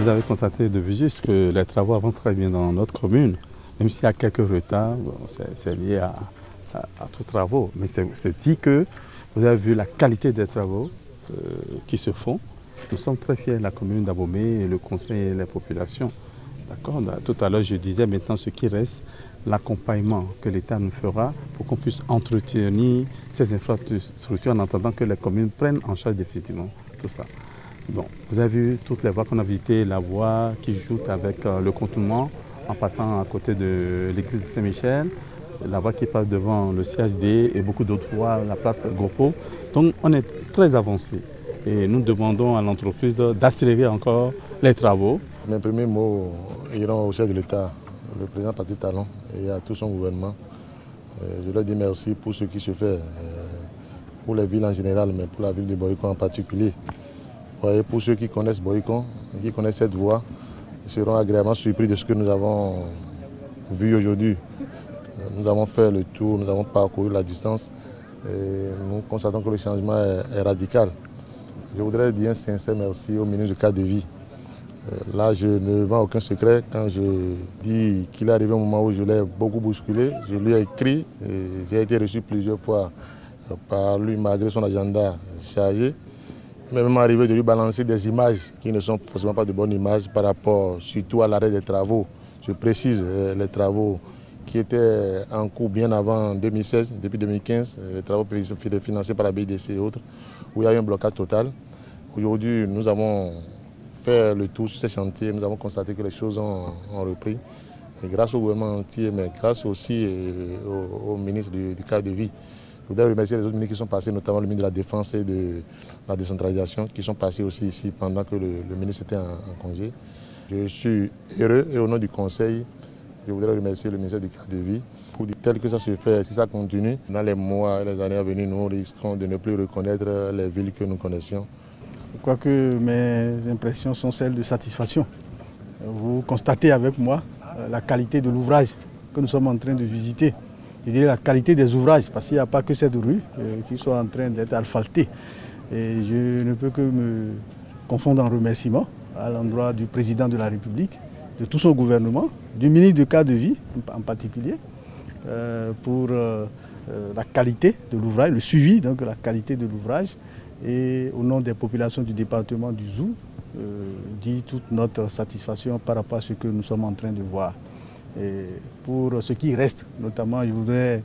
Vous avez constaté de vue juste que les travaux avancent très bien dans notre commune, même s'il y a quelques retards, bon, c'est lié à tous les travaux. Mais c'est dit que vous avez vu la qualité des travaux qui se font. Nous sommes très fiers de la commune d'Abomey, le conseil et les populations. D'accord. Tout à l'heure, je disais maintenant ce qui reste, l'accompagnement que l'État nous fera pour qu'on puisse entretenir ces infrastructures en attendant que les communes prennent en charge définitivement tout ça. Bon, vous avez vu toutes les voies qu'on a visitées, la voie qui joue avec le contournement en passant à côté de l'église de Saint-Michel, la voie qui passe devant le CHD et beaucoup d'autres voies, la place Gopo. Donc on est très avancé et nous demandons à l'entreprise d'accélérer encore les travaux. Mes premiers mots iront au chef de l'État, le président Patrice Talon et à tout son gouvernement. Je leur dis merci pour ce qui se fait, pour les villes en général, mais pour la ville de Boycon en particulier. Pour ceux qui connaissent Boycon, qui connaissent cette voie, ils seront agréablement surpris de ce que nous avons vu aujourd'hui. Nous avons fait le tour, nous avons parcouru la distance et nous constatons que le changement est radical. Je voudrais dire un sincère merci au ministre du cadre de vie. Là, je ne vends aucun secret quand je dis qu'il est arrivé un moment où je l'ai beaucoup bousculé. Je lui ai écrit, j'ai été reçu plusieurs fois par lui malgré son agenda chargé. Il m'est même arrivé de lui balancer des images qui ne sont forcément pas de bonnes images par rapport surtout à l'arrêt des travaux. Je précise les travaux qui étaient en cours bien avant 2016, depuis 2015, les travaux financés par la BDC et autres, où il y a eu un blocage total. Aujourd'hui, nous avons fait le tour sur ces chantiers, nous avons constaté que les choses ont repris. Et grâce au gouvernement entier, mais grâce aussi au ministre du cadre de vie. Je voudrais remercier les autres ministres qui sont passés, notamment le ministre de la Défense et de la décentralisation, qui sont passés aussi ici pendant que le ministre était en congé. Je suis heureux et au nom du Conseil, je voudrais remercier le ministère du cadre de vie pour dire tel que ça se fait, si ça continue, dans les mois et les années à venir, nous risquons de ne plus reconnaître les villes que nous connaissions. Je crois que mes impressions sont celles de satisfaction. Vous constatez avec moi la qualité de l'ouvrage que nous sommes en train de visiter. Je dirais la qualité des ouvrages, parce qu'il n'y a pas que cette rue qui soit en train d'être asphaltée. Et je ne peux que me confondre en remerciements à l'endroit du président de la République, de tout son gouvernement, du ministre du cadre de vie en particulier, pour la qualité de l'ouvrage, le suivi donc la qualité de l'ouvrage. Et au nom des populations du département du Zou, dit toute notre satisfaction par rapport à ce que nous sommes en train de voir. Et pour ce qui reste, notamment, je voudrais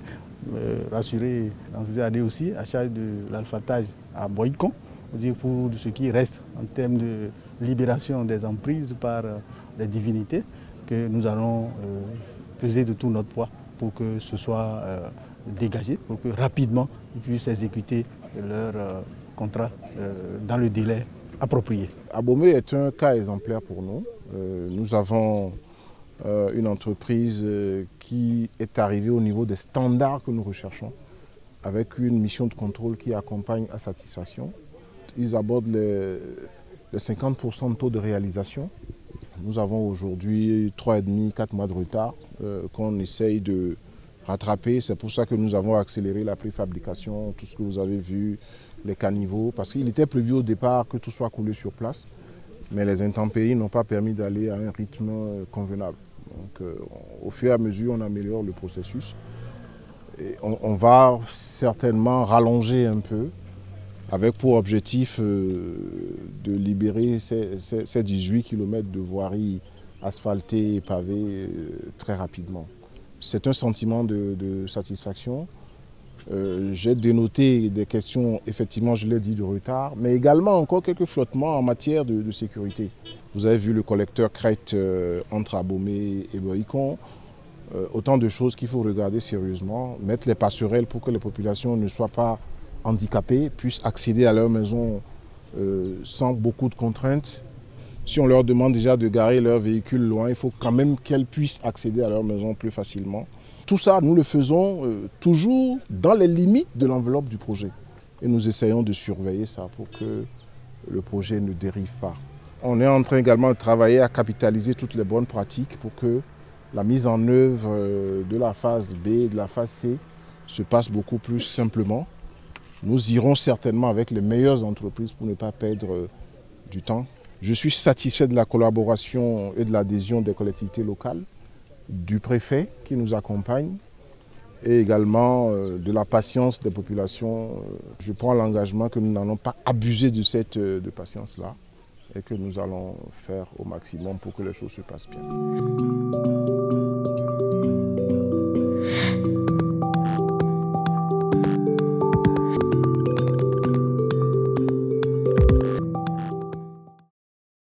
rassurer l'entreprise aussi à charge de l'alphatage à Boycon, pour ce qui reste en termes de libération des emprises par les divinités, que nous allons peser de tout notre poids pour que ce soit dégagé, pour que rapidement ils puissent exécuter leur contrat dans le délai approprié. Abomey est un cas exemplaire pour nous. Nous avons une entreprise qui est arrivée au niveau des standards que nous recherchons, avec une mission de contrôle qui accompagne à satisfaction. Ils abordent les 50% de taux de réalisation. Nous avons aujourd'hui 3,5, 4 mois de retard qu'on essaye de rattraper. C'est pour ça que nous avons accéléré la préfabrication, tout ce que vous avez vu, les caniveaux, parce qu'il était prévu au départ que tout soit coulé sur place, mais les intempéries n'ont pas permis d'aller à un rythme convenable. Donc, au fur et à mesure, on améliore le processus. Et on va certainement rallonger un peu, avec pour objectif de libérer ces 18 km de voirie asphaltée et pavée très rapidement. C'est un sentiment de satisfaction. J'ai dénoté des questions, effectivement, je l'ai dit, de retard, mais également encore quelques flottements en matière de sécurité. Vous avez vu le collecteur crête entre Abomey et Boycon. Autant de choses qu'il faut regarder sérieusement, mettre les passerelles pour que les populations ne soient pas handicapées, puissent accéder à leur maison sans beaucoup de contraintes. Si on leur demande déjà de garer leur véhicule loin, il faut quand même qu'elles puissent accéder à leur maison plus facilement. Tout ça, nous le faisons toujours dans les limites de l'enveloppe du projet. Et nous essayons de surveiller ça pour que le projet ne dérive pas. On est en train également de travailler à capitaliser toutes les bonnes pratiques pour que la mise en œuvre de la phase B et de la phase C se passe beaucoup plus simplement. Nous irons certainement avec les meilleures entreprises pour ne pas perdre du temps Je suis satisfait de la collaboration et de l'adhésion des collectivités locales, du préfet qui nous accompagne et également de la patience des populations. Je prends l'engagement que nous n'allons pas abuser de cette patience-là et que nous allons faire au maximum pour que les choses se passent bien.